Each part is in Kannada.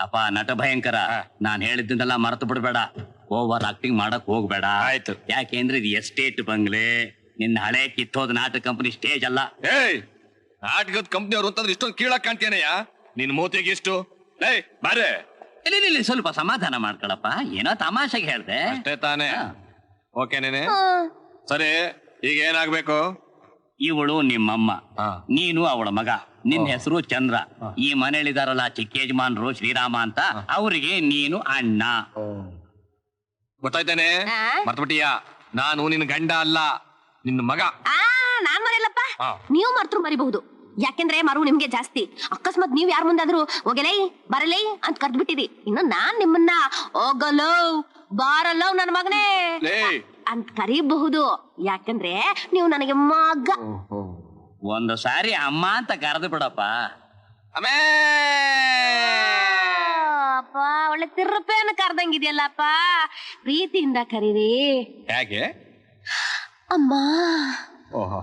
ಅಪ್ಪ ನಟ ಭಯಂಕರ, ನಾನ್ ಹೇಳಿದ್ದನ್ನೆಲ್ಲ ಮರೆತು ಬಿಡ್ಬೇಡ. ಓವರ್ ಆಕ್ಟಿಂಗ್ ಮಾಡಕ್ ಹೋಗ್ಬೇಡ. ಆಯ್ತು. ಯಾಕೆಂದ್ರೆ ಇದು ಎಸ್ಟೇಟ್ ಬಂಗ್ಲೆ, ನಿನ್ನ ಹಳೆ ಕಿತ್ತೋದ್ ನಾಟಕ ಕಂಪನಿ ಸ್ಟೇಜ್ ಅಲ್ಲ. ಏಯ್, ನಾಟಕದ ಕಂಪ್ನಿ ಅವ್ರು ಅಂತಂದ್ರೆ ಇಷ್ಟೊಂದು ಕೀಳಕ್ ಕಾಣ್ತೇನೆಯಾ? ನಿನ್ ಮೂತಿಗೆ ಇಷ್ಟು? ಏಯ್ ಬಾರೆ, ಇಲ್ಲಿ ಸ್ವಲ್ಪ ಸಮಾಧಾನ ಮಾಡ್ಕೊಳಪ್ಪ, ಏನೋ ತಮಾಷೆಗೆ ಹೇಳ್ದೆ ಅಷ್ಟೇ ತಾನೇ. ಓಕೆನೇನೆ, ಸರಿ. ಈಗ ಏನಾಗ್ಬೇಕು? ಇವಳು ನಿಮ್ಮಮ್ಮ, ನೀನು ಅವಳ ಮಗ. ನಿನ್ನ ಹೆಸರು ಚಂದ್ರ. ಈ ಮನೇಲಿದಾರಲ್ಲ ಚಿಕ್ಕ ಯಜಮಾನ್ರು ಶ್ರೀರಾಮ ಅಂತ, ಅವ್ರಿಗೆ ನೀನು ಅಣ್ಣ. ಗೊತ್ತಾಯ್ತೇನೆ? ಮರ್ತ್ಬಿಟ್ಟಿಯಾ? ನಾನು ನಿನ್ನ ಗಂಡ ಅಲ್ಲ, ನಿನ್ನ ಮಗ. ನಾನ್ ಮರೆಯಲ್ಲಪ್ಪ, ನೀವು ಮರ್ತರು ಮರಿಬಹುದು. ಯಾಕೆಂದ್ರೆ ಮರು ನಿಮ್ಗೆ ಜಾಸ್ತಿ. ಅಕಸ್ಮಾತ್ ನೀವ್ ಯಾರ ಮುಂದಾದ್ರು ಹೋಗಲೇ ಬರಲೇ ಅಂತ ಕರ್ದ್ಬಿಟ್ಟಿರಿ. ಇನ್ನು ನಾನ್ ನಿಮ್ಮನ್ನ ಹೋಗಲೋ ಬಾರಲ್ಲೋ ನನ್ನ ಮಗನೇ ಅಂತ ಕರೀಬಹುದು. ಯಾಕಂದ್ರೆ ನೀವು ನನಗೆ ಮಗ. ಒಂದು ಸಾರಿ ಅಮ್ಮ ಅಂತ ಕರೆದು ಬಿಡಪ್ಪ. ಅಪ್ಪ, ಒಳ್ಳೆ ತಿರುಪೇನ ಕರ್ದಂಗಿದ್ಯಲ್ಲಪ್ಪ. ಪ್ರೀತಿಯಿಂದ ಕರೀರಿ. ಹೇಗೆ? ಅಮ್ಮ. ಓಹೋ,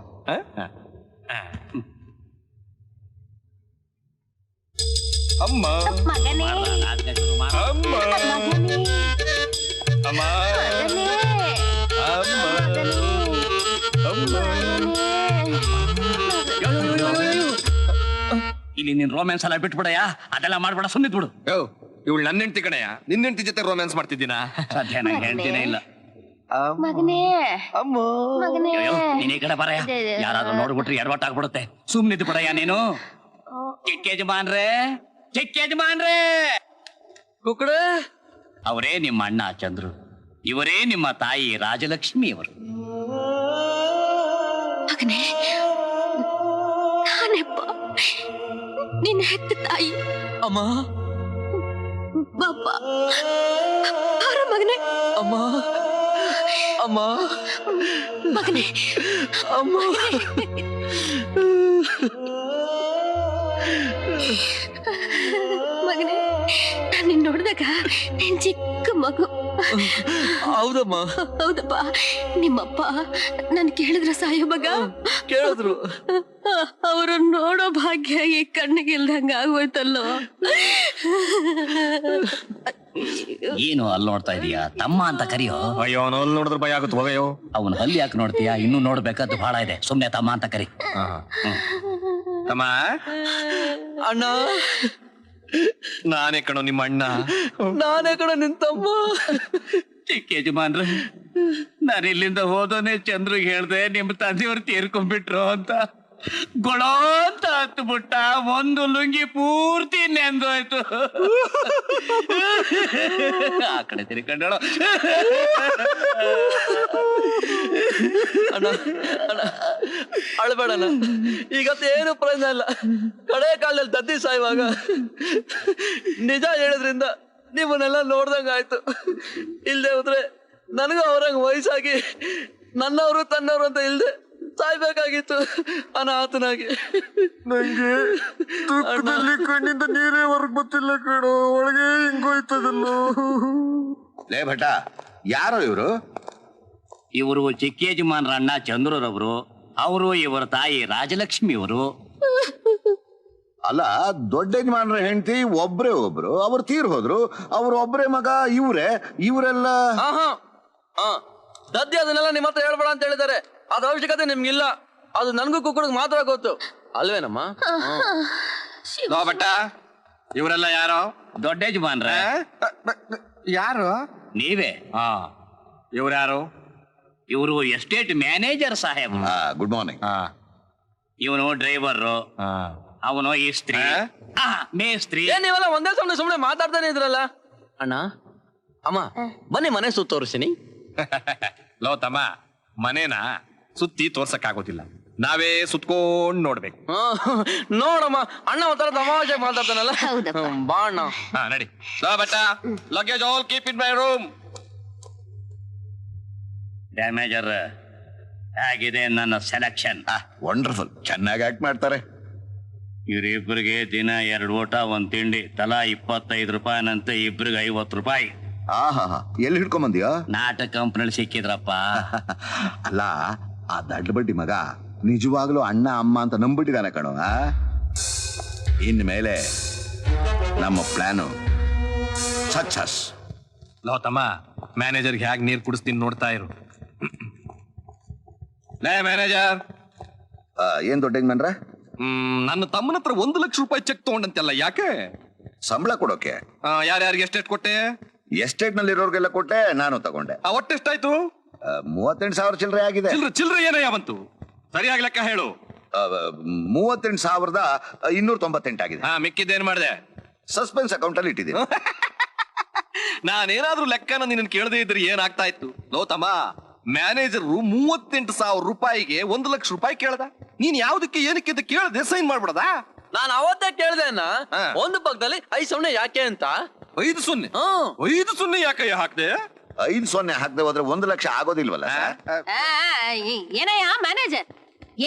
ಅಮ್ಮ. ಮಗನೇ. ಅಮ್ಮ. ಮಗನೇ. ಅಮ್ಮ. ಮಗನೇ. ಇಲ್ಲಿ ನಿನ್ ರೋಮ್ಯಾನ್ಸ್ ಎಲ್ಲ ಬಿಟ್ಬಿಡಯ್ಯ, ಅದೆಲ್ಲ ಮಾಡ್ಬೇಡ, ಸುಮ್ನಿದ್ಬಿಡು. ಇವಳು ನನ್ನ ಹೆಂಡತಿ ಕಣಯ್ಯ, ನಿನ್ನ ಹೆಂಡತಿ ಜೊತೆ ರೋಮ್ಯಾನ್ಸ್ ಮಾಡ್ತಿದ್ದೀನ? ಸದ್ಯ ನಂಗೆ ಹೇಳ್ತೀನಿ ಇಲ್ಲ. ಮಗನೇ. ಅಮ್ಮ. ಮಗನೇ. ನೀನ್ ಈ ಕಡೆ ಬರಯ್ಯ, ಯಾರಾದ್ರೂ ನೋಡ್ಬಿಟ್ರೆ ಎಡವಟ್ಟಾಗ್ಬಿಡುತ್ತೆ. ಸುಮ್ನಿದ್ ಬಿಡಯ್ಯ ನೀನು. ಚಿಕ್ಕ ಯಜಮಾನ್ರೇ, ಚಿಕ್ಕ ಯಜಮಾನ್ರೇ. ಕುಕ್ಕಡ. ಅವರೇ ನಿಮ್ಮ ಅಣ್ಣ ಚಂದ್ರು, ಇವರೇ ನಿಮ್ಮ ತಾಯಿ ರಾಜಲಕ್ಷ್ಮಿ ಅವರು. ಮಗನೇ, ನಾನೆಪ್ಪ ನಿನ್ನ ಹೆತ್ತ ತಾಯಿ. ಅಮ್ಮ. ಬಾಪ ಅವರ ಮಗನೇ. ಅಮ್ಮ. ಅಮ್ಮ. ಮಗನೇ. ಅಮ್ಮ. ಮಗನೇ, ನಾನು ನಿನ್ನ ನೋಡಿದಾಗ ನೀನ್ ಚಿಕ್ಕ ಮಗು. ಹೌದಮ್ಮ. ಹೌದಪ್ಪ. ನಿಮ್ಮಪ್ಪ ನನ್ ಕೇಳಿದ್ರ ಸಾಯೋ ಮಗ ಕೇಳಿದ್ರು. ಅವರು ನೋಡೋ ಭಾಗ್ಯ ಈ ಕಣ್ಣಿಗೆ ಇಲ್ದಂಗ ಆಗೋಯ್ತಲ್ಲೋ. ಏನು ಅಲ್ಲಿ ನೋಡ್ತಾ ಇದೀಯಾ? ತಮ್ಮ ಅಂತ ಕರಿಯೋ. ಅಯ್ಯೋ, ಅವನು ಅಲ್ಲಿ ನೋಡಿದ್ರೆ ಭಯ ಆಗುತ್ತೆ. ಹೋಗಯ್ಯೋ. ಅವನು ಹಲ್ಲಿ ಯಾಕೆ ನೋಡ್ತೀಯಾ? ಇನ್ನೂ ನೋಡ್ಬೇಕಾದ್ದು ಬಹಳ ಇದೆ. ಸುಮ್ನೆ ತಮ್ಮ ಅಂತ ಕರಿ. ತಮ್ಮ. ಅಣ್ಣ. ನಾನೇ ಕಣೋ ನಿಮ್ಮ ಅಣ್ಣ. ನಾನೇ ಕಣ ನಿನ್ ತಮ್ಮ. ಚಿಕ್ಕ ಯಜಮಾನ್ರ, ನಾನು ಇಲ್ಲಿಂದ ಹೋದೋನೆ ಚಂದ್ರಿಗೆ ಹೇಳ್ದೆ ನಿಮ್ ತಂದೆಯವ್ರು ತೀರ್ಕೊಂಡ್ಬಿಟ್ರು ಅಂತ. ಗೊಳೋ ಅಂತ ಹತ್ತು ಬಿಟ್ಟ, ಒಂದು ಲುಂಗಿ ಪೂರ್ತಿ ನೆಂದೋಯ್ತು. ಆ ಕಡೆ ತಿರ್ಕೊಂಡಳು. ಅಣ್ಣ, ಅಣ್ಣ ಅಳ್ಬೇಡಣ್ಣ. ಈಗತ್ತೇನು ಪ್ರಯೋಜನ ಇಲ್ಲ. ಕಡೆ ಕಾಲದಲ್ಲಿ ದದ್ದಿ ಸಾಯುವಾಗ ನಿಜ ಹೇಳಿದ್ರಿಂದ ನಿಮ್ಮನ್ನೆಲ್ಲ ನೋಡ್ದಂಗ ಆಯ್ತು. ಇಲ್ದೆ ಹೋದ್ರೆ ನನಗೂ ಅವ್ರಂಗ ವಯಸ್ಸಾಗಿ ನನ್ನವರು ತನ್ನವರು ಅಂತ ಇಲ್ದೆ ಸಾಯ್ಬೇಕಾಗಿತ್ತು ಅನಾಥನಾಗಿ. ನಂಗೆ ದುಃಖದಲ್ಲಿ ಕಣ್ಣಿಂದ ನೀರೇ ಹೊರಗ್ ಗೊತ್ತಿಲ್ಲ ಕಣೋ, ಒಳಗೆ ಹಿಂಗೋಯ್ತದಲ್ಲೋ. ಲೇ ಭಟ, ಯಾರೋ ಇವರು? ಇವರು ಚಿಕ್ಕ ಯಜಮಾನ್ರ ಅಣ್ಣ ಚಂದ್ರರವರು. ಅವರು ಇವರ ತಾಯಿ ರಾಜಲಕ್ಷ್ಮಿ ಅವರು. ಅಲ್ಲ, ದೊಡ್ಡ ಯಜಮಾನ್ರ ಹೆಂಡತಿ ಒಬ್ರೇ ಒಬ್ರು, ಅವ್ರು ತೀರ್ ಹೋದ್ರು. ಅವ್ರ ಒಬ್ರೇ ಮಗ ಇವರೆಲ್ಲ. ದದ್ದಿ ಅದನ್ನೆಲ್ಲ ನಿಮ್ಮ ಹತ್ರ ಹೇಳ್ಬೇಡ ಅಂತ ಹೇಳಿದ್ದಾರೆ. ಅದ ಅವಶ್ಯಕತೆ ನಿಮ್ಗಿಲ್ಲ. ಅದು ನನ್ಗೂ ಕುಕ್ಕುಡಿಗೆ ಮಾತ್ರ ಗೊತ್ತು, ಅಲ್ವೇನಮ್ಮ? ಭಟ್ಟ, ಇವರೆಲ್ಲ ಯಾರೋ? ದೊಡ್ಡ ಯಜಮಾನ್ರ. ಯಾರು? ನೀವೇ. ಇವ್ರ್ಯಾರು? ಇವರು estate manager Saheb. Good morning. ಇವನು ಡ್ರೈವರ್, ಅವನು ಇಸ್ತ್ರಿ, ಮೇಸ್ತ್ರಿ. ನೀವೆಲ್ಲ ಒಂದೇ ಸುಮ್ಮನೆ ಮಾತಾಡ್ತಾನೆ ಇದ್ರಲ್ಲ. ಅಣ್ಣ, ಅಮ್ಮ ಬನ್ನಿ ಮನೆ ಸುತ್ತ ತೋರಿಸ್ತೀನಿ. ಲೋ ತಮ್ಮ, ಮನೇನ ಸುತ್ತಿ ತೋರ್ಸಕ್ಕಾಗೋದಿಲ್ಲ, ನಾವೇ ಸುತ್ಕೊಂಡ್ ನೋಡ್ಬೇಕು. ನೋಡಮ್ಮ, ಅಣ್ಣ ಒಂಥರ ತಮಾಷೆ ಮಾತಾಡ್ತಾನಲ್ಲ. ಬಾ ಅಣ್ಣ. ನಡಿ. ಲೋ Bhatta, luggage all keep in my room. Damager, ಹೇಗಿದೆ ನನ್ನ ಸೆಲೆಕ್ಷನ್? ವಂಡರ್ಫುಲ್, ಚೆನ್ನಾಗಿ ಆಕ್ಟ್ ಮಾಡ್ತಾರೆ. ಇವರಿಬ್ಬರಿಗೆ ದಿನ 2 ಊಟ 1 ತಿಂಡಿ, ತಲಾ 25 ರೂಪಾಯಿನಂತೆ. ಇಬ್ರಿಗೆ 50 ರೂಪಾಯಿ. ಎಲ್ಲಿ ಹಿಡ್ಕೊಂಬಂದಿಯೋ? ನಾಟಕ ಕಂಪ್ನಿಯಲ್ಲಿ ಸಿಕ್ಕಿದ್ರಪ್ಪ. ಅಲ್ಲ, ಆ ದಡ್ಡ ಬಡ್ಡಿ ಮಗ ನಿಜವಾಗ್ಲೂ ಅಣ್ಣ ಅಮ್ಮ ಅಂತ ನಂಬಿಟ್ಟಿದ್ದಾನೆ ಕಣೋ. ಇನ್ಮೇಲೆ ನಮ್ಮ ಪ್ಲಾನು ಸಕ್ಸಸ್. ಲೋ ತಮ್ಮ, ಮ್ಯಾನೇಜರ್ಗೆ ಹೇಗೆ ನೀರು ಕುಡಿಸ್ತೀನಿ ನೋಡ್ತಾ ಇರು. ಲೇ ಮ್ಯಾನೇಜರ್, ಏನ್ ದೊಡ್ಡ ಯಜಮಾನ್ರ? ನನ್ನ ತಮ್ಮನ ಹತ್ರ 1 ಲಕ್ಷ ರೂಪಾಯಿ ಚೆಕ್ ತಗೊಂಡಂತೆಲ್ಲ ಯಾಕೆ? ಸಂಬಳ ಕೊಡೋಕೆ. ಯಾರ್ಯಾರಿಗೆ ಎಷ್ಟೆಷ್ಟು ಕೊಟ್ಟೆ? ಎಸ್ಟೇಟ್ ನಲ್ಲಿ ಇರೋರ್ಗೆಲ್ಲ ಕೊಟ್ಟೆ, ನಾನು ತಗೊಂಡೆ. ಒಟ್ಟೆಷ್ಟಾಯ್ತು? 38,000 ಚಿಲ್ಲರೆ ಆಗಿದೆ. ಚಿಲ್ಲರೆ ಏನಯ್ಯ ಬಂತು? ಸರಿಯಾಗಿ ಲೆಕ್ಕ ಹೇಳು. 38,298 ಆಗಿದೆ. ಮಿಕ್ಕಿದ್ದೇನ್ ಮಾಡಿದೆ? ಸಸ್ಪೆನ್ಸ್ ಅಕೌಂಟ್ ಅಲ್ಲಿ ಇಟ್ಟಿದ್ದೀನಿ. ನಾನೇನಾದ್ರೂ ಲೆಕ್ಕನ ನಿನ್ನ ಕೇಳದೇ ಇದ್ರೆ ಏನಾಗ್ತಾ ಇತ್ತು? ಲೋ ತಮ್ಮ, ಮ್ಯಾನೇಜರ್ 38,000 ರೂಪಾಯಿಗೆ 1 ಲಕ್ಷ ರೂಪಾಯಿ ಕೇಳ್ದ. ನೀನ್ ಯಾವ್ದಕ್ಕೆ ಏನಕ್ಕೆ ಅಂತ ಕೇಳದೆ ಸೈನ್ ಮಾಡ್ಬಿಡದ? ನಾನು ಅವತ್ತೇ ಕೇಳ್ದೆ ಅಣ್ಣ, ಒಂದು ಪಕ್ಕದಲ್ಲಿ 5 ಯಾಕೆ ಅಂತ. 5-0 5-0 ಯಾಕಯ್ಯ ಹಾಕ್ದೆ? 5-0 ಹಾಕದೆ ಹೋದ್ರೆ 1 ಲಕ್ಷ ಆಗೋದಿಲ್ವಲ್ಲ? ಏನಯ್ಯ ಮ್ಯಾನೇಜರ್,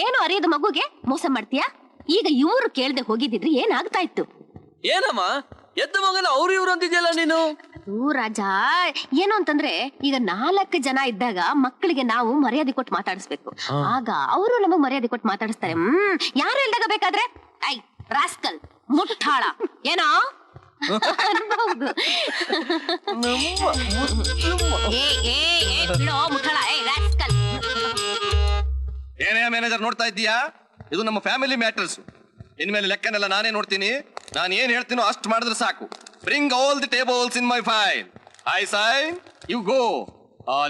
ಏನು ಅರಿಯದ ಮಗುಗೆ ಮೋಸ ಮಾಡ್ತೀಯಾ? ಈಗ ಇವ್ರು ಕೇಳ್ದೆ ಹೋಗಿದ್ದಿದ್ರೆ ಏನಾಗ್ತಾ ಇತ್ತು? ಏನಮ್ಮ ಎದ್ದ ಮಗನ ಅವ್ರು ಇವ್ರು ಅಂತಿದ್ಯಲ್ಲ ನೀನು. ರಾಜ, ಏನು ಅಂತಂದ್ರೆ ಈಗ 4 ಜನ ಇದ್ದಾಗ ಮಕ್ಕಳಿಗೆ ನಾವು ಮರ್ಯಾದೆ ಕೊಟ್ಟು ಮಾತಾಡಿಸ್ಬೇಕು. ಆಗ ಅವರು ನಮಗ್ ಮರ್ಯಾದೆ ಕೊಟ್ಟು ಮಾತಾಡಿಸ್ತಾರೆ. ಯಾರು ಇಲ್ದಾಗ ಬೇಕಾದ್ರೆ ಐ ರಾಸ್ಕಲ್ ಮುಟ್ಟಾಳ ಏನೋ ಅನ್ಬಹುದು. ಮುಟ್ಟಾಳ ರಾಸ್ಕಲ್. ಏನೇ ಮ್ಯಾನೇಜರ್ ನೋಡ್ತಾ ಇದ್ದೀಯಾ? ಇದು ನಮ್ಮ ಫ್ಯಾಮಿಲಿ ಮ್ಯಾಟರ್ಸ್. ಇನ್ಮೇಲೆ ಲೆಕ್ಕನೆಲ್ಲ ನಾನೇ ನೋಡ್ತೀನಿ. ನಾನು ಏನ್ ಹೇಳ್ತೀನೋ ಅಷ್ಟು ಮಾಡಿದ್ರೆ ಸಾಕು. Bring all the tables in my file. I sign, you go.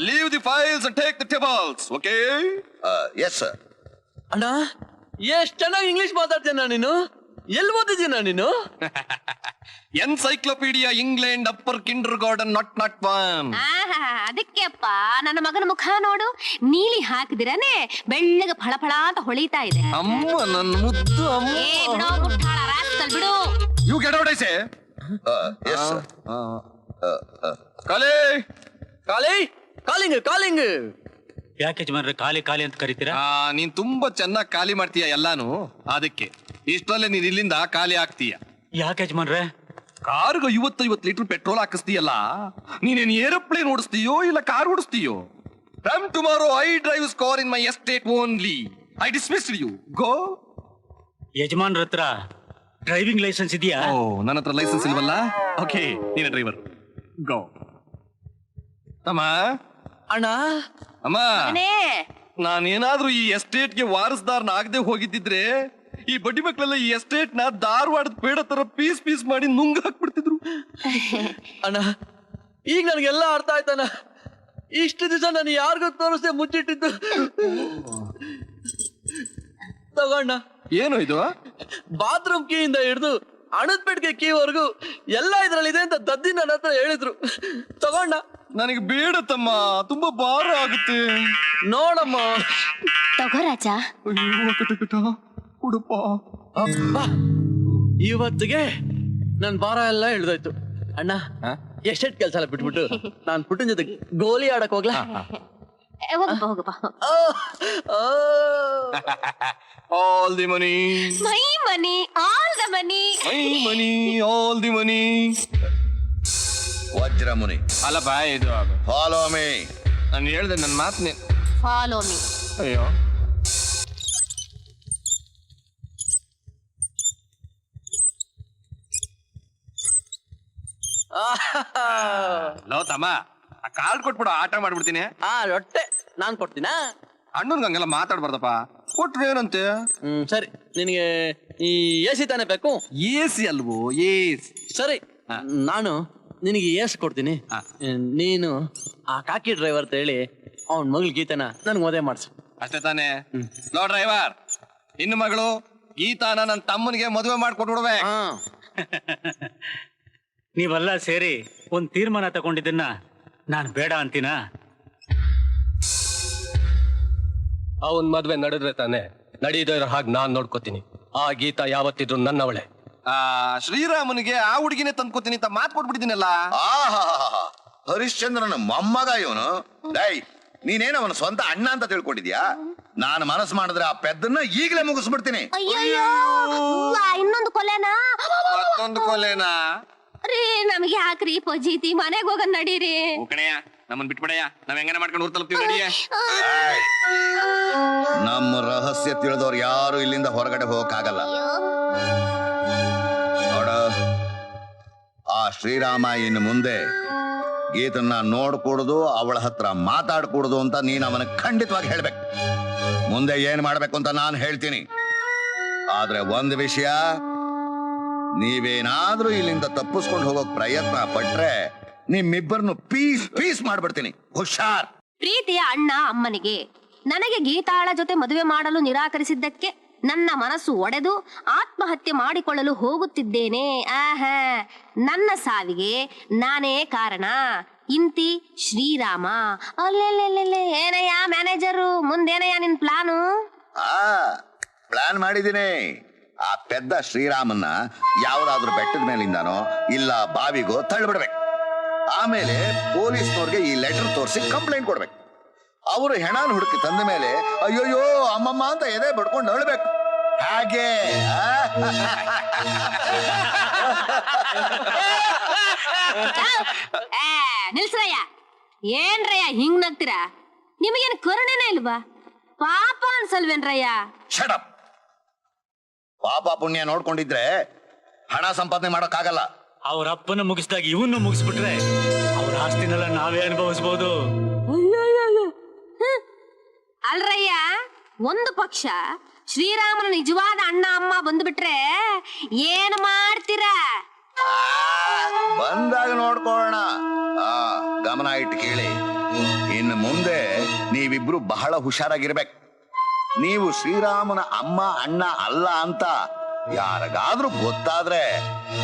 Leave the files and take the tables. Okay? Yes sir. ಅಣ್ಣ, ಎಷ್ಟ್ ಚೆನ್ನಾಗಿ ಇಂಗ್ಲಿಷ್ ಮಾತಾಡ್ತೇನ ನೀನು. ಎಲ್ಲಿ ಓದಿದ್ದೀನ ನೀನು? Encyclopedia England upper kindergarten not 1. ಅದಕ್ಕೆ ಅಪ್ಪ, ನನ್ನ ಮಗನ ಮುಖ ನೋಡು, ನೀಲಿ ಹಾಕಿದಿರನೆ ಬೆಳ್ಳಗೆ ಫಳಫಳ ಅಂತ ಹೊಳಿತಾ ಇದೆ. ಅಮ್ಮ ನನ್ನ ಮುದ್ದು ಅಮ್ಮ. ಬಿಡೋ ಮುಟ್ಟಾಳ ರಾಸ್ಕಲ್, ಬಿಡು. You get out I say. Yes sir. ಕಲೆ ಕಾಲಿ ಕಾಲಿಂಗ್ ಕಾಲಿಂಗ್. ಯಾಕೆ ಯಜಮಾನ್ರೆ ಖಾಲಿ ಖಾಲಿ ಅಂತ ಕರಿತೀರಾ? ನೀನ್ ತುಂಬಾ ಚೆನ್ನಾಗಿ ಖಾಲಿ ಮಾಡ್ತೀಯ ಎಲ್ಲಾನು. ಅದಕ್ಕೆ ಇಷ್ಟರಲ್ಲೇ ನೀನ್ ಇಲ್ಲಿಂದ ಖಾಲಿ ಆಗ್ತೀಯ. ಯಾಕೆ ಯಜಮಾನ್ರೆ? ಕಾರ್ಗೆ 50 ಲೀಟರ್ ಪೆಟ್ರೋಲ್ ಹಾಕಿಸ್ತೀಯಲ್ಲ, ನೀನೇನ್ ಏರೋಪ್ಲೇನ್ ಓಡಿಸ್ತೀಯೋ ಇಲ್ಲ ಕಾರ್ ಓಡಿಸ್ತೀಯೋ? From tomorrow I drive car in my estate only. I dismissed you. Go. ಯಜಮಾನ್ರ ಹತ್ರ ಡ್ರೈವಿಂಗ್ ಲೈಸೆನ್ಸ್ ಇದೆಯಾ? ಓ, ನನ್ನ ಹತ್ರ ಲೈಸೆನ್ಸ್ ಇಲ್ವಲ್ಲ. ಓಕೆ, ನೀನ ಡ್ರೈವರ್. ಗೋ. ತಮ್ಮ. ಅಣ್ಣ, ಅಮ್ಮ, ನಾನೇನಾದ್ರೂ ಈ ಎಸ್ಟೇಟ್ಗೆ ವಾರಸ್ದಾರನಾಗದೆ ಹೋಗಿದ್ದಿದ್ರೆ ಈ ಬಡ್ಡಿ ಮಕ್ಕಳೆಲ್ಲ ಈ ಎಸ್ಟೇಟ್ ನ ಧಾರವಾಡದ ಪೇಡ ತರ ಪೀಸ್ ಮಾಡಿ ನುಂಗ್ ಹಾಕ್ಬಿಡ್ತಿದ್ರು. ಅಣ್ಣ, ಈಗ ನನಗೆಲ್ಲ ಅರ್ಥ ಆಯ್ತಣ್ಣ. ಇಷ್ಟು ದಿವಸ ನಾನು ಯಾರಿಗೂ ತೋರಿಸ್ದೆ ಮುಚ್ಚಿಟ್ಟಿದ್ದು. ತಗೊಂಡ. ಏನು ಇದು? ಬಾತ್ರೂಮ್ ಕೀಯಿಂದ ಹಿಡಿದು ಹಣದ ಪೆಟ್ಟಿಗೆ ಕೀವರೆಗೂ ಎಲ್ಲ ಇದ್ರಲ್ಲಿದೆ ಅಂತ ದದ್ದಿ ನನ್ನ ಹತ್ರ ಹೇಳಿದ್ರು. ತಗೊಂಡ. ನನಗೆ ಬೇಡ ತಮ್ಮ, ತುಂಬಾ ಭಾರ ಆಗುತ್ತೆ. ನೋಡಮ್ಮ. ತಗೋ ರಾಜ. ಉಡುಪ. ಇವತ್ತಿಗೆ ನನ್ ಭಾರ ಎಲ್ಲ ಇಳ್ದೋಯ್ತು. ಅಣ್ಣ, ಎಷ್ಟೆಷ್ಟು ಕೆಲಸ ಎಲ್ಲ ಬಿಟ್ಬಿಟ್ಟು ನಾನ್ ಪುಟ್ಟನ್ ಜೊತೆ ಗೋಲಿ ಆಡಕ್ ಹೋಗ್ಲಾ? ಹೋಗಪ್ಪ ಹೋಗಪ್ಪ. All the money, my money, all the money. My money, all the money. ವಜ್ರ ಮುನಿ. ಅಲ್ಲ ಬಾಯ್, ಇದು ಫಾಲೋ ಮೀ. ನಾನು ಹೇಳ್ದೆ ನನ್ನ ಮಾತನ್ನೇ. Follow me. ಅಯ್ಯೋ, ಲೋ ತಮ್ಮ, ಆ ಕಾರ್ಡ್ ಕೊಟ್ಬಿಡು, ಆಟ ಮಾಡ್ಬಿಡ್ತೀನಿ. ರೊಟ್ಟೆ ನಾನ್ ಕೊಡ್ತೀನಾ? ಅಣ್ಣನ್ಗೆ ಹಂಗೆಲ್ಲ ಮಾತಾಡ್ಬಾರ್ದಪ್ಪ. ಕೊಟ್ರೆ ಏನಂತೆ? ಸರಿ, ನಿನಗೆ ಈ AC ತಾನೇ ಬೇಕು? AC ಅಲ್ವೋ? AC. ಸರಿ, ನಾನು ನಿನಗೆ AC ಕೊಡ್ತೀನಿ. ನೀನು ಆ ಕಾಕಿ ಡ್ರೈವರ್ ಅಂತ ಹೇಳಿ ಅವನ್ ಮಗಳು ಗೀತನ ನನ್ಗೆ ಮದುವೆ ಮಾಡ್ಸು. ಅಷ್ಟೇ ತಾನೇ? ಲೋ ಡ್ರೈವರ್, ಇನ್ನು ಮಗಳು ಗೀತಾನ ನನ್ನ ತಮ್ಮನಿಗೆ ಮದುವೆ ಮಾಡ್ಕೊಟ್ಬಿಡುವೆ. ನೀವೆಲ್ಲ ಸೇರಿ ಒಂದ್ ತೀರ್ಮಾನ ತಗೊಂಡಿದ್ದನ್ನ ನಾನು ಬೇಡ ಅಂತೀನ? ಅವನ್ ಮದ್ವೆ ನಡೆದ್ರೆ ತಾನೆ, ನಡೀದೇ ಇರೋ ಹಾಗೆ ನಾನ್ ನೋಡ್ಕೋತೀನಿ. ಆ ಗೀತಾ ಯಾವತ್ತಿದ್ರು ನನ್ನವಳೆ. ಶ್ರೀರಾಮನಿಗೆ ಆ ಹುಡುಗಿನೇ ತಂದ್ಕೋತೀನಿ ಅಂತ ಮಾತು ಕೊಟ್ಬಿಟ್ಟಿದ್ದೀನಲ್ಲ. ಹರಿಶ್ಚಂದ್ರನ ಮೊಮ್ಮಗ ಇವನು. ಡೈ, ನೀನೇನ ಅವನ ಸ್ವಂತ ಅಣ್ಣ ಅಂತ ತಿಳ್ಕೊಂಡಿದ್ಯಾ? ನಾನು ಮನಸ್ಸು ಮಾಡಿದ್ರೆ ಆ ಪೆದ್ದನ್ನ ಈಗಲೇ ಮುಗಿಸ್ಬಿಡ್ತೀನಿ. ಅಯ್ಯಯ್ಯೋ, ಇನ್ನೊಂದು ಕೊಲೆನಾ? ಮತ್ತೊಂದು ಕೊಲೆನಾ? ರೀ, ನಮಗೆ ಯಾಕ್ರಿ ಪೊಜೀತಿ? ಮನೆಗೆ ಹೋಗನ್ ನಡೀರಿ. ಕಣಯ್ಯ, ನಮ್ಮನ್ ಬಿಟ್ಬಿಡಯ್ಯ, ನಾವ್ ಹೆಂಗನ ಮಾಡ್ಕೊಂಡು ಊರ್ ತಲುಪ್ತೀವಿ. ನಡಿಯ. ನಮ್ಮ ರಹಸ್ಯ ತಿಳಿದವ್ರು ಯಾರು ಇಲ್ಲಿಂದ ಹೊರಗಡೆ ಹೋಗಕ್ಕಾಗಲ್ಲ. ನೋಡ, ಆ ಶ್ರೀರಾಮ ಇನ್ನು ಮುಂದೆ ಗೀತನ್ನ ನೋಡ್ಕೂಡುದು, ಅವಳ ಹತ್ರ ಮಾತಾಡ್ಕೂಡುದು ಅಂತ ನೀನ್ ಅವನಿಗೆ ಖಂಡಿತವಾಗಿ ಹೇಳ್ಬೇಕು. ಮುಂದೆ ಏನ್ ಮಾಡ್ಬೇಕು ಅಂತ ನಾನು ಹೇಳ್ತೀನಿ. ಆದ್ರೆ ಒಂದು ವಿಷಯ, ನೀವೇನಾದ್ರೂ ಇಲ್ಲಿಂದ ತಪ್ಪಿಸ್ಕೊಂಡು ಹೋಗೋಕ್ ಪ್ರಯತ್ನ ಪಟ್ರೆ ನಿಮ್ಮಿಬ್ಬರನ್ನು ಪೀಸ್ ಪೀಸ್ ಮಾಡ್ಬಿಡ್ತೀನಿ. ಹುಷಾರ್. ಪ್ರೀತಿಯ ಅಣ್ಣ ಅಮ್ಮನಿಗೆ ನನಗೆ ಗೀತಾಳ ಜೊತೆ ಮದುವೆ ಮಾಡಲು ನಿರಾಕರಿಸಿದ್ದಕ್ಕೆ ನನ್ನ ಮನಸ್ಸು ಒಡೆದು ಆತ್ಮಹತ್ಯೆ ಮಾಡಿಕೊಳ್ಳಲು ಹೋಗುತ್ತಿದ್ದೇನೆ. ಆಹಾ, ನನ್ನ ಸಾವಿಗೆ ನಾನೇ ಕಾರಣ. ಇಂತಿ ಶ್ರೀರಾಮ. ಅಲ್ಲೆಲ್ಲೆಲ್ಲೆಲ್ಲೆ, ಏನಯ್ಯ ಮ್ಯಾನೇಜರು, ಮುಂದೇನಯ್ಯ ನಿನ್ ಪ್ಲಾನು? ಪ್ಲಾನ್ ಮಾಡಿದ್ದೀನಿ. ಆ ಪೆದ್ದ ಶ್ರೀರಾಮನ್ನ ಯಾವ್ದಾದ್ರು ಬೆಟ್ಟದ ಮೇಲಿಂದಾನೋ ಇಲ್ಲ ಬಾವಿಗೋ ತಳ್ಳಿಬಿಡ್ಬೇಕು. ಆಮೇಲೆ ಪೊಲೀಸ್ನವ್ರಿಗೆ ಈ ಲೆಟರ್ ತೋರಿಸಿ ಕಂಪ್ಲೇಂಟ್ ಕೊಡ್ಬೇಕು. ಅವರು ಹೆಣಾನ ಹುಡುಕಿ ತಂದ ಮೇಲೆ ಅಯ್ಯೋಯ್ಯೋ ಅಮ್ಮಮ್ಮ ಅಂತ ಎದೆ ಬಡ್ಕೊಂಡು ಅಳ್ಬೇಕು. ಹಾಗೆ ನಿಲ್ಸ್ರಯ್ಯ, ಏನ್ರಯ್ಯ ಹಿಂಗ್ ನಗ್ತೀರಾ? ನಿಮಗೇನು ಕರುಣೆನೇ ಇಲ್ವಾ? ಪಾಪ ಅನ್ಸಲ್ವೇನ್ರಯ್ಯ? ಶಟಪ್. ಪಾಪ ಪುಣ್ಯ ನೋಡ್ಕೊಂಡಿದ್ರೆ ಹಣ ಸಂಪಾದನೆ ಮಾಡೋಕ್ಕಾಗಲ್ಲ. ಅವ್ರ ಅಪ್ಪನ ಮುಗಿಸಿದಾಗ ಇವನ್ನ ಮುಗಿಸ್ಬಿಟ್ರೆ ಅವ್ರ ಆಸ್ತಿನೆಲ್ಲ ನಾವೇ ಅನುಭವಿಸ್ಬೋದು. ಅಲ್ರಯ್ಯ, ಒಂದು ಪಕ್ಷ ಶ್ರೀರಾಮನ ನಿಜವಾದ ಅಣ್ಣ ಅಮ್ಮ ಬಂದ್ಬಿಟ್ರೆ ಏನ್ ಮಾಡ್ತೀರಾ? ಬಂದಾಗ ನೋಡ್ಕೊಳ್ಳೋಣ. ಗಮನ ಇಟ್ಟು ಕೇಳಿ. ಇನ್ನು ಮುಂದೆ ನೀವಿಬ್ರು ಬಹಳ ಹುಷಾರಾಗಿರ್ಬೇಕು. ನೀವು ಶ್ರೀರಾಮನ ಅಮ್ಮ ಅಣ್ಣ ಅಲ್ಲ ಅಂತ ಯಾರಿಗಾದ್ರೂ ಗೊತ್ತಾದ್ರೆ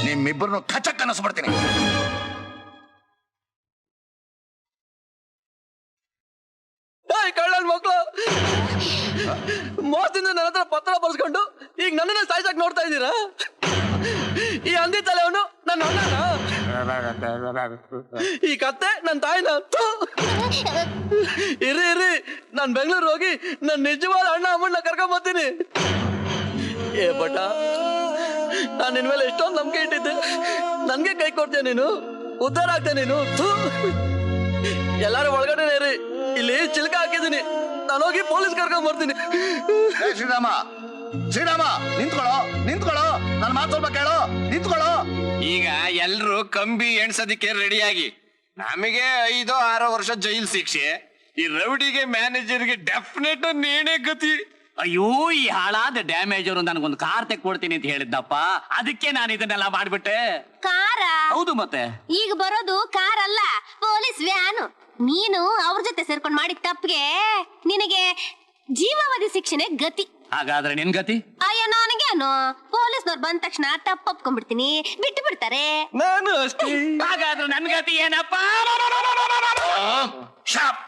ನಿಮ್ಮಿಬ್ಬರನ್ನು ಕಚಕ್ ಅನ್ನಿಸ್ಬಿಡ್ತೀನಿ. ಕಳ್ಳನ್ ಮಕ್ಳು ಮೋಸದಿಂದ ನನ್ನ ಹತ್ರ ಪತ್ರ ಬರ್ಸ್ಕೊಂಡು ಈಗ ನನ್ನನ್ನ ಸಾಯ್ಸಕ್ ನೋಡ್ತಾ ಇದ್ದೀರಾ? ಈ ಹಂದಿ ತಲೆಯವನು ನನ್ನ ಅಣ್ಣನ, ಈ ಕತ್ತೆ ನನ್ನ ತಾಯಿನ. ಇರಿ ನಾನ್ ಬೆಂಗಳೂರು ಹೋಗಿ ನನ್ನ ನಿಜವಾದ ಅಣ್ಣ ಅಮ್ಮನ್ನ ಕರ್ಕೊಂಡ್ ಬರ್ತೀನಿ. ಏ ಬಟ, ನಾನು ನಿನ್ ಮೇಲೆ ಎಷ್ಟೊಂದು ನಂಬಿಕೆ ಇಟ್ಟಿದ್ದೆ. ನನ್ಗೆ ಕೈ ಕೊಡ್ತೀಯ ನೀನು? ಉದ್ಧಾರ ಆಗ್ತೇ ನೀನು? ಎಲ್ಲಾರು ಒಳಗಡೆ ಇರಿ, ಇಲ್ಲಿ ಚಿಲ್ಕ ಹಾಕಿದೀನಿ. ನಾನು ಹೋಗಿ ಪೊಲೀಸ್ ಕರ್ಕೊಂಡ್ ಬರ್ತೀನಿ. ಶ್ರೀರಾಮ, ಶ್ರೀರಾಮ, ನಿಂತ್ಕೊಳ್ಳೋ. ನನ್ನ ಮಾತು ಸ್ವಲ್ಪ ಕೇಳೋ, ನಿಂತ್ಕೊಳ್ಳೋ. ಈಗ ಎಲ್ರು ಕಂಬಿ ಎಣ್ಸೋದಿಕ್ಕೆ ರೆಡಿಯಾಗಿ. ನಮಗೆ 5-6 ವರ್ಷ ಜೈಲ್ ಶಿಕ್ಷೆ, ಈ ರೌಡಿಗೆ ಮ್ಯಾನೇಜರ್ಗೆ ಡೆಫಿನೆಟ್ ನೇಣೆ ಗತಿ. ಅಯ್ಯೋ, ಈ ಹಾಳಾದ ಡ್ಯಾಮೇಜರು ನನಗೊಂದು ಕಾರ್ ತೆಕ್ಕೊಡ್ತೀನಿ ಅಂತ ಹೇಳಿದ್ದಪ್ಪ. ಅದಕ್ಕೆ ನಾನು ಇದನ್ನೆಲ್ಲ ಮಾಡ್ಬಿಟ್ಟೆ. ಕಾರ? ಹೌದು ಮತ್ತೆ. ಈಗ ಬರೋದು ಕಾರ್ ಅಲ್ಲ, ಪೊಲೀಸ್ ವ್ಯಾನು. ನೀನು ಅವ್ರ ಜೊತೆ ಸೇರ್ಕೊಂಡು ಮಾಡಿದ ತಪ್ಪಿಗೆ ನಿನಗೆ ಜೀವಾವಧಿ ಶಿಕ್ಷೆನೆ ಗತಿ. ಹಾಗಾದ್ರೆ ನಿನ್ ಗತಿ? ಅಯ್ಯೋ, ನನಗೇನು, ಪೊಲೀಸ್ನವ್ರು ಬಂದ ತಕ್ಷಣ ತಪ್ಪೊಪ್ಕೊಂಡ್ಬಿಡ್ತೀನಿ, ಬಿಟ್ಟು ಬಿಡ್ತಾರೆ. ನಾನು ಅಷ್ಟೇ. ಹಾಗಾದ್ರೆ ನನ್ ಗತಿ ಏನಪ್ಪ? ಶಾಪ್.